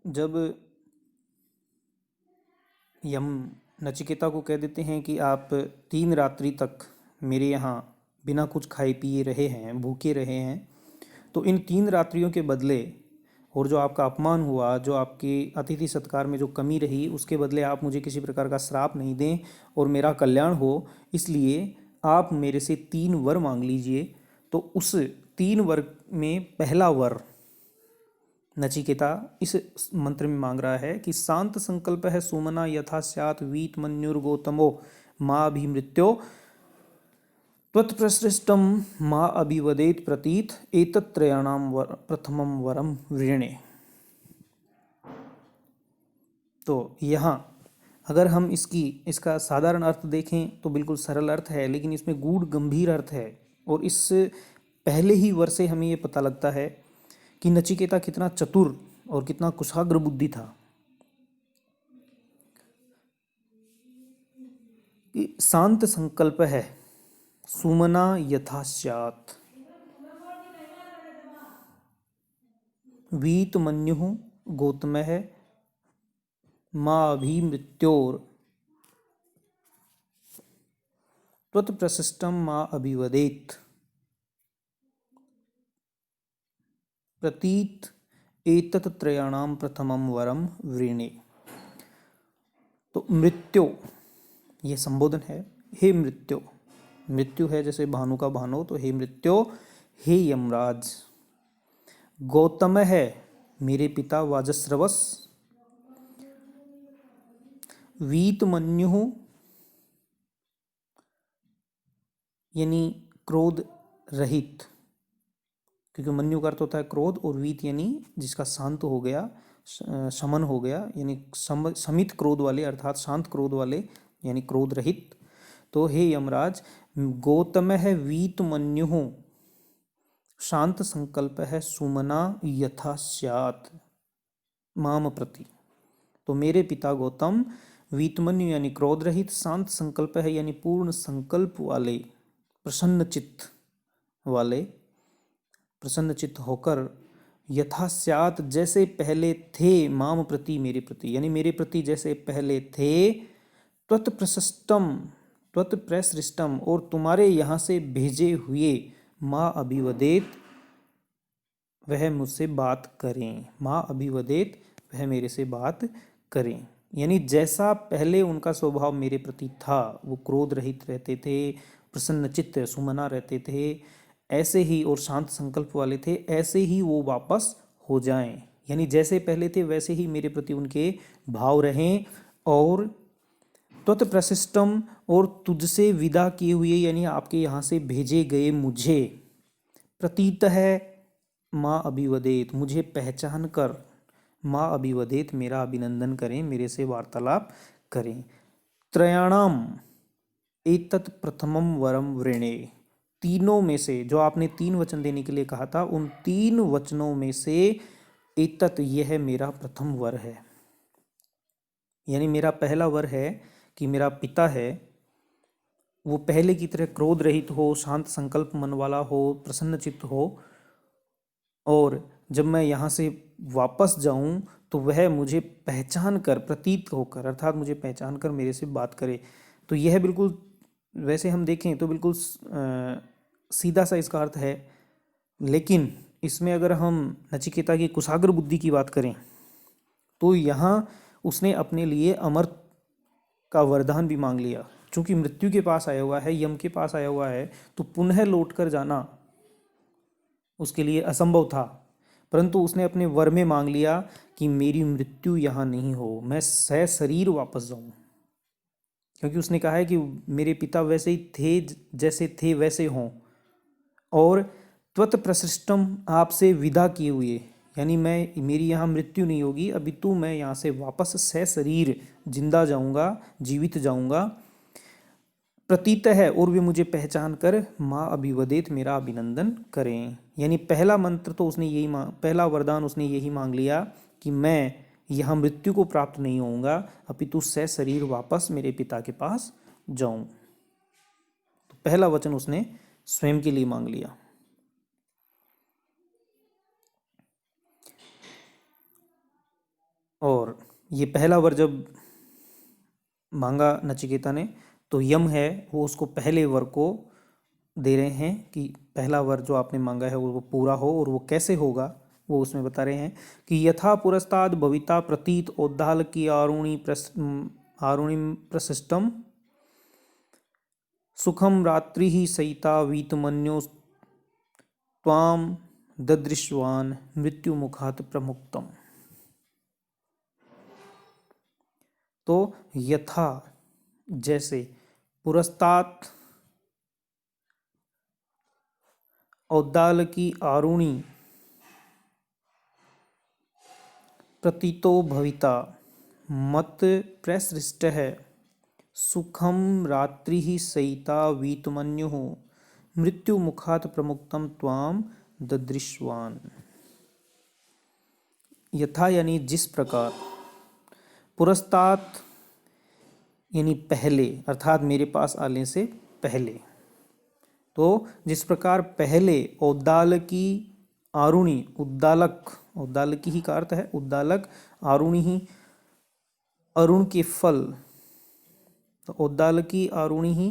जब यम नचिकेता को कह देते हैं कि आप 3 रात्रि तक मेरे यहाँ बिना कुछ खाए पिए रहे हैं, भूखे रहे हैं, तो इन 3 रात्रियों के बदले और जो आपका अपमान हुआ, जो आपके अतिथि सत्कार में जो कमी रही, उसके बदले आप मुझे किसी प्रकार का श्राप नहीं दें और मेरा कल्याण हो, इसलिए आप मेरे से 3 वर मांग लीजिए। तो उस 3 वर में पहला वर नचिकेता इस मंत्र में मांग रहा है कि शांत संकल्प है सुमना यथा स्यात् वीत मन्युर्गोतमो माँ अभिमृत्यो त्वत्प्रसृष्टम माँ अभिवदेत प्रतीत एतत्त्रयाणाम प्रथमम वरम वृणे। तो यहाँ अगर हम इसका साधारण अर्थ देखें तो बिल्कुल सरल अर्थ है, लेकिन इसमें गूढ़ गंभीर अर्थ है। और इस पहले ही वर से हमें ये पता लगता है कि नचिकेता कितना चतुर और कितना कुशाग्र बुद्धि था। कि शांत संकल्प है सुमना यथा स्यात् वीत मन्युः गौतमः माँ अभिमृत्योर त्वत्प्रशिष्टम माँ अभिवदेत प्रतीत एतत्त्रयाणाम प्रथमम वरम वृणे। तो मृत्यो ये संबोधन है, हे मृत्यो। मृत्यु है जैसे भानु का भानो, तो हे मृत्यो, हे यमराज। गौतम है मेरे पिता वाजस्रवस। वीतमन्यु यानी क्रोध रहित, क्योंकि मन्यु का अर्थ होता है क्रोध, और वीत यानी जिसका शांत हो गया, शमन हो गया, यानी शमित क्रोध वाले अर्थात शांत क्रोध वाले, यानी क्रोध रहित। तो हे यमराज, गौतम है वीत मन्यु, शांत संकल्प है सुमना यथा स्यात् माम प्रति। तो मेरे पिता गौतम वीतमन्यु यानी क्रोध रहित, शांत संकल्प है यानी पूर्ण संकल्प वाले, प्रसन्न चित्त वाले, प्रसन्न चित्त होकर, यथा स्यात् जैसे पहले थे, माम प्रति मेरे प्रति, यानी मेरे प्रति जैसे पहले थे, त्वत्प्रशस्तम त्वत्प्रसृष्टम और तुम्हारे यहाँ से भेजे हुए, माँ अभिवदेत वह मुझसे बात करें, माँ अभिवदेत वह मेरे से बात करें। यानी जैसा पहले उनका स्वभाव मेरे प्रति था, वो क्रोध रहित रहते थे, प्रसन्न चित्त सुमना रहते थे, ऐसे ही, और शांत संकल्प वाले थे, ऐसे ही वो वापस हो जाएं। यानी जैसे पहले थे वैसे ही मेरे प्रति उनके भाव रहें। और त्वत्प्रशिष्टम और तुझसे विदा किए हुए, यानी आपके यहाँ से भेजे गए मुझे, प्रतीत है माँ अभिवदेत मुझे पहचान कर, माँ अभिवदेत मेरा अभिनंदन करें, मेरे से वार्तालाप करें। त्रयाणाम एतत् प्रथमम वरम वृणे, तीनों में से, जो आपने 3 वचन देने के लिए कहा था, उन 3 वचनों में से एतत् यह मेरा प्रथम वर है। यानी मेरा पहला वर है कि मेरा पिता है वो पहले की तरह क्रोध रहित हो, शांत संकल्प मन वाला हो, प्रसन्न चित्त हो, और जब मैं यहाँ से वापस जाऊँ तो वह मुझे पहचान कर, प्रतीत होकर, अर्थात मुझे पहचान कर मेरे से बात करे। तो यह बिल्कुल, वैसे हम देखें तो बिल्कुल सीधा सा इसका अर्थ है, लेकिन इसमें अगर हम नचिकेता की कुशाग्र बुद्धि की बात करें तो यहाँ उसने अपने लिए अमर का वरदान भी मांग लिया। चूंकि मृत्यु के पास आया हुआ है, यम के पास आया हुआ है, तो पुनः लौट कर जाना उसके लिए असंभव था, परंतु उसने अपने वर में मांग लिया कि मेरी मृत्यु यहाँ नहीं हो, मैं सशरीर वापस जाऊं। क्योंकि उसने कहा है कि मेरे पिता वैसे ही थे, जैसे थे वैसे हों, और त्वत प्रसृष्टम आपसे विदा किए हुए, यानी मेरी यहाँ मृत्यु नहीं होगी, अपितु मैं यहाँ से वापस सशरीर जिंदा जाऊंगा, जीवित जाऊंगा। प्रतीत है और वे मुझे पहचान कर माँ अभिवदेत मेरा अभिनंदन करें। यानी पहला मंत्र तो उसने यही पहला वरदान उसने यही मांग लिया कि मैं यहाँ मृत्यु को प्राप्त नहीं होऊंगा, अपितु सशरीर वापस मेरे पिता के पास जाऊं। तो पहला वचन उसने स्वयं के लिए मांग लिया। ये पहला वर जब मांगा नचिकेता ने, तो यम है वो उसको पहले वर को दे रहे हैं कि पहला वर जो आपने मांगा है वो पूरा हो, और वो कैसे होगा वो उसमें बता रहे हैं कि यथा पुरस्ताद भविता प्रतीत औद्दाल की आरुणि प्रशिष्टम सुखम रात्रि ही सहिता वीतमन्यो त्वाम ददृश्वान मृत्यु मुखात प्रमुक्तम। तो यथा जैसे, पुरस्तात औद्दाल की आरुणि प्रतीतो भविता मत प्रसृष्ट है सुखम रात्रि ही सहिता वीतमन्यु मृत्यु मुखात प्रमुक्तम त्वाम ददृश्वान। यथा यानी जिस प्रकार, पुरस्तात यानी पहले, अर्थात मेरे पास आने से पहले। तो जिस प्रकार पहले औद्दाल की आरुणि, उद्दालक, उद्दालकी ही का अर्थ है उद्दालक, आरुणि ही अरुण के फल, तो औद्दालकी आरुणि ही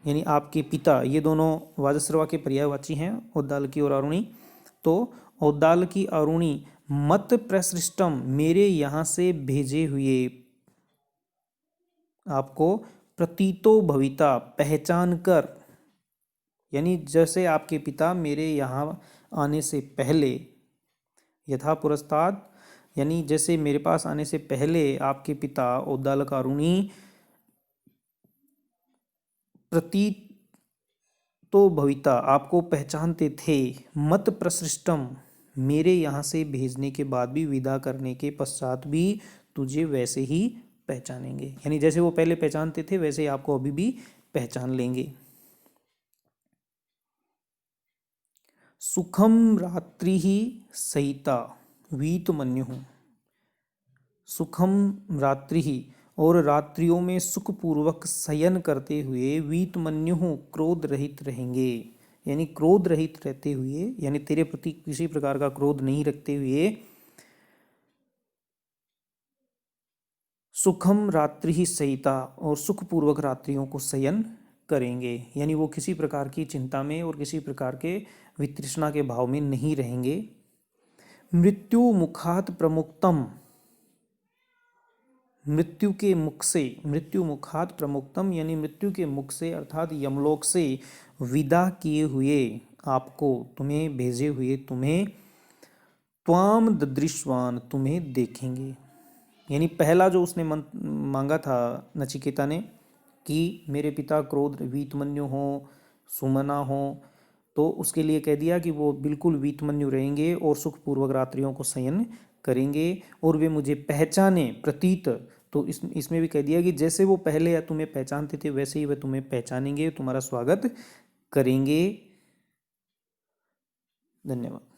यानी आपके पिता, ये दोनों वाजस्रवा के पर्यायवाची हैं, औद्दालकी और आरुणि। तो औद्दालकी आरुणि मत प्रसृष्टम, मेरे यहाँ से भेजे हुए, आपको प्रतीतो भविता, पहचान कर, यानी जैसे आपके पिता मेरे यहाँ आने से पहले, यथा पुरस्ताद यानी जैसे मेरे पास आने से पहले आपके पिता औद्दालक आरुणि प्रतीतो भविता, आपको पहचानते थे, मत प्रसृष्टम, मेरे यहाँ से भेजने के बाद भी, विदा करने के पश्चात भी तुझे वैसे ही पहचानेंगे, यानी जैसे वो पहले पहचानते थे वैसे ही आपको अभी भी पहचान लेंगे। सुखम रात्रि ही सहिता वीतमन्यु, सुखम रात्रि ही, और रात्रियों में सुखपूर्वक शयन करते हुए, वीतमन्यु क्रोध रहित रहेंगे, यानी क्रोध रहित रहते हुए, यानी तेरे प्रति किसी प्रकार का क्रोध नहीं रखते हुए, सुखम रात्रि ही सहिता, और सुखपूर्वक रात्रियों को शयन करेंगे, यानी वो किसी प्रकार की चिंता में और किसी प्रकार के वितृष्णा के भाव में नहीं रहेंगे। मृत्यु मुखात प्रमुक्तम, मृत्यु के मुख से, मृत्यु मुखात प्रमुक्तम यानी मृत्यु के मुख से अर्थात यमलोक से विदा किए हुए आपको, तुम्हें भेजे हुए तुम्हें, त्वाम ददृश्वान, तुम्हें देखेंगे। यानी पहला जो उसने मांगा था नचिकेता ने कि मेरे पिता क्रोध वीतमन्यु हो, सुमना हो, तो उसके लिए कह दिया कि वो बिल्कुल वीतमन्यु रहेंगे और सुखपूर्वक रात्रियों को शयन करेंगे, और वे मुझे पहचाने, प्रतीत, तो इसमें भी कह दिया कि जैसे वो पहले तुम्हें पहचानते थे वैसे ही वे तुम्हें पहचानेंगे, तुम्हारा स्वागत करेंगे। धन्यवाद।